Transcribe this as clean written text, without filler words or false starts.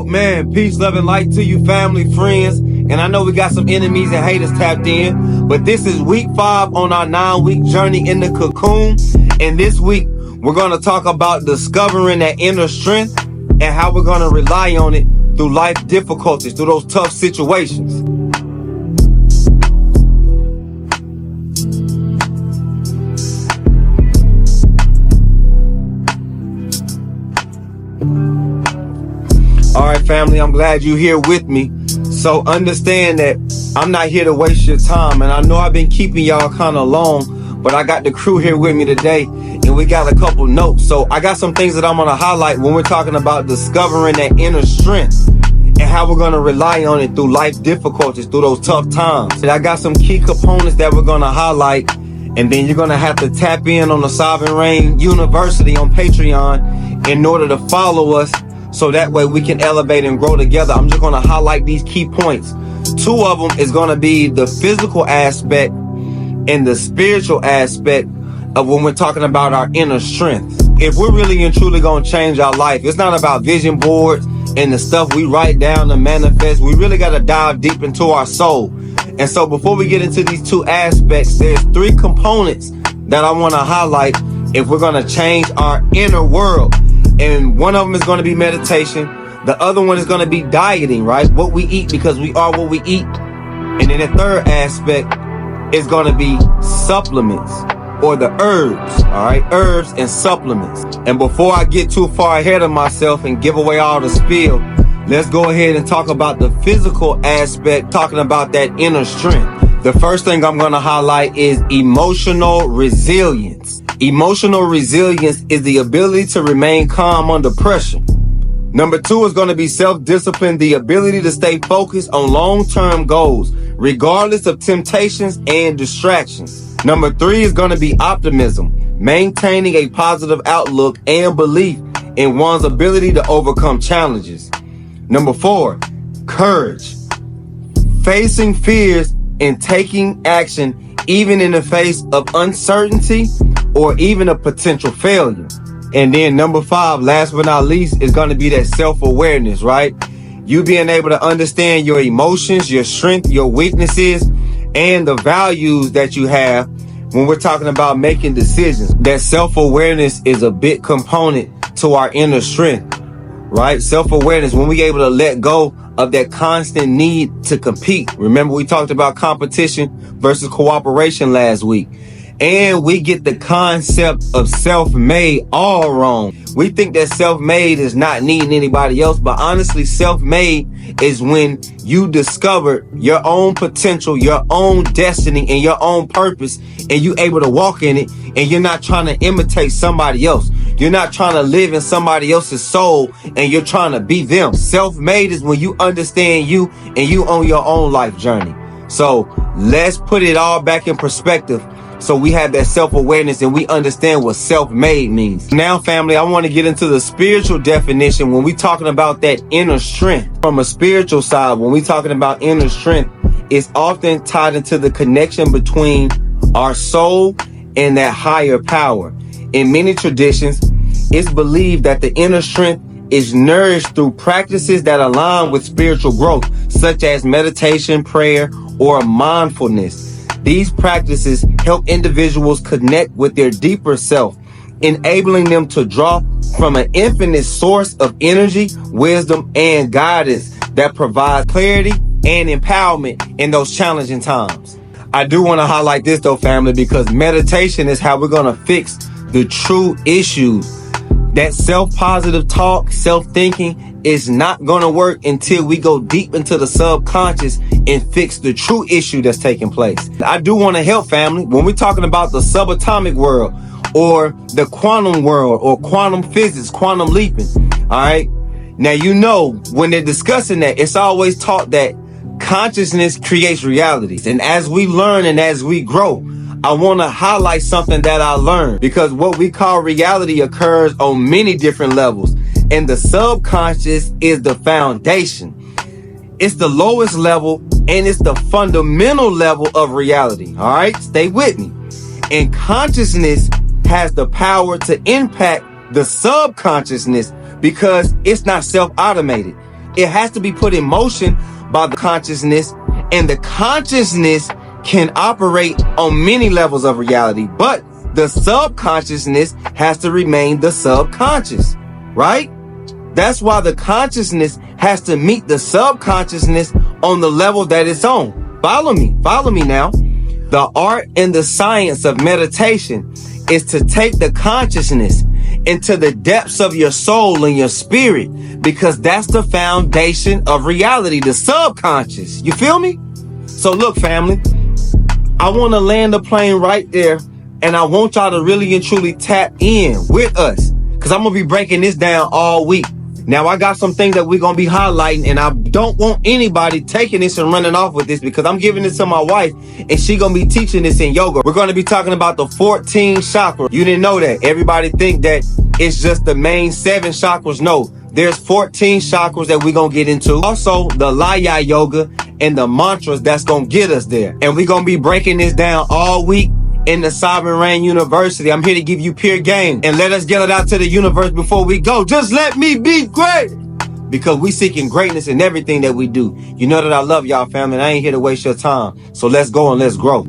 Man, peace, love, and light to you, family, friends. And I know we got some enemies and haters tapped in, but this is week 5 on our 9-week journey in the cocoon. And this week, we're going to talk about discovering that inner strength and how we're going to rely on it through life difficulties, through those tough situations. All right, family, I'm glad you're here with me. So understand that I'm not here to waste your time. And I know I've been keeping y'all kind of long, but I got the crew here with me today and we got a couple notes. So I got some things that I'm going to highlight when we're talking about discovering that inner strength and how we're going to rely on it through life difficulties, through those tough times. And I got some key components that we're going to highlight. And then you're going to have to tap in on the Sovereign Reign University on Patreon in order to follow us. So that way we can elevate and grow together. I'm just going to highlight these key points. 2 of them is going to be the physical aspect and the spiritual aspect of when we're talking about our inner strength. If we're really and truly going to change our life, it's not about vision boards and the stuff we write down to manifest. We really got to dive deep into our soul. And so before we get into these 2 aspects, there's 3 components that I want to highlight if we're going to change our inner world. And one of them is going to be meditation. The other one is going to be dieting, right? What we eat, because we are what we eat. And then the third aspect is going to be supplements, or the herbs, all right? Herbs and supplements. And before I get too far ahead of myself and give away all the spiel, let's go ahead and talk about the physical aspect, talking about that inner strength. The first thing I'm going to highlight is emotional resilience. Emotional resilience is the ability to remain calm under pressure. Number 2 is going to be self-discipline, the ability to stay focused on long-term goals, regardless of temptations and distractions. Number 3 is going to be optimism, maintaining a positive outlook and belief in one's ability to overcome challenges. Number 4, courage, facing fears and taking action even in the face of uncertainty or even a potential failure. And then number 5, last but not least, is going to be that self-awareness, right? You being able to understand your emotions, your strength, your weaknesses, and the values that you have when we're talking about making decisions. That self-awareness is a big component to our inner strength, right? Self-awareness, when we're able to let go of that constant need to compete. Remember, we talked about competition versus cooperation last week. And we get the concept of self-made all wrong. We think that self-made is not needing anybody else, but honestly, self-made is when you discover your own potential, your own destiny, and your own purpose, and you able to walk in it, and you're not trying to imitate somebody else. You're not trying to live in somebody else's soul, and you're trying to be them. Self-made is when you understand you, and you own your own life journey. So let's put it all back in perspective. So we have that self-awareness and we understand what self-made means. Now, family, I want to get into the spiritual definition when we're talking about that inner strength. From a spiritual side, when we're talking about inner strength, it's often tied into the connection between our soul and that higher power. In many traditions, it's believed that the inner strength is nourished through practices that align with spiritual growth, such as meditation, prayer, or mindfulness. These practices help individuals connect with their deeper self, enabling them to draw from an infinite source of energy, wisdom, and guidance that provides clarity and empowerment in those challenging times. I do want to highlight this though, family, because meditation is how we're going to fix the true issues. That self-positive talk, self-thinking is not going to work until we go deep into the subconscious and fix the true issue that's taking place. I do want to help, family, when we're talking about the subatomic world or the quantum world or quantum physics, quantum leaping. All right. Now, you know, when they're discussing that, it's always taught that consciousness creates realities. And as we learn and as we grow, I want to highlight something that I learned, because what we call reality occurs on many different levels, and the subconscious is the foundation. It's the lowest level and it's the fundamental level of reality. All right, stay with me. And consciousness has the power to impact the subconsciousness because it's not self-automated. It has to be put in motion by the consciousness, and the consciousness can operate on many levels of reality, but the subconsciousness has to remain the subconscious, right? That's why the consciousness has to meet the subconsciousness on the level that it's on. Follow me now. The art and the science of meditation is to take the consciousness into the depths of your soul and your spirit, because that's the foundation of reality, the subconscious. You feel me? So look, family, I want to land the plane right there, and I want y'all to really and truly tap in with us, because I'm going to be breaking this down all week. Now, I got some things that we're going to be highlighting, and I don't want anybody taking this and running off with this, because I'm giving this to my wife, and she going to be teaching this in yoga. We're going to be talking about the 14 chakras. You didn't know that. Everybody think that it's just the main 7 chakras. No, there's 14 chakras that we're going to get into. Also, the Laya yoga and the mantras that's going to get us there. And we're going to be breaking this down all week in the Sovereign Reign University. I'm here to give you pure game, and let us get it out to the universe before we go. Just let me be great, because we seeking greatness in everything that we do. You know that I love y'all, family, and I ain't here to waste your time. So let's go and let's grow.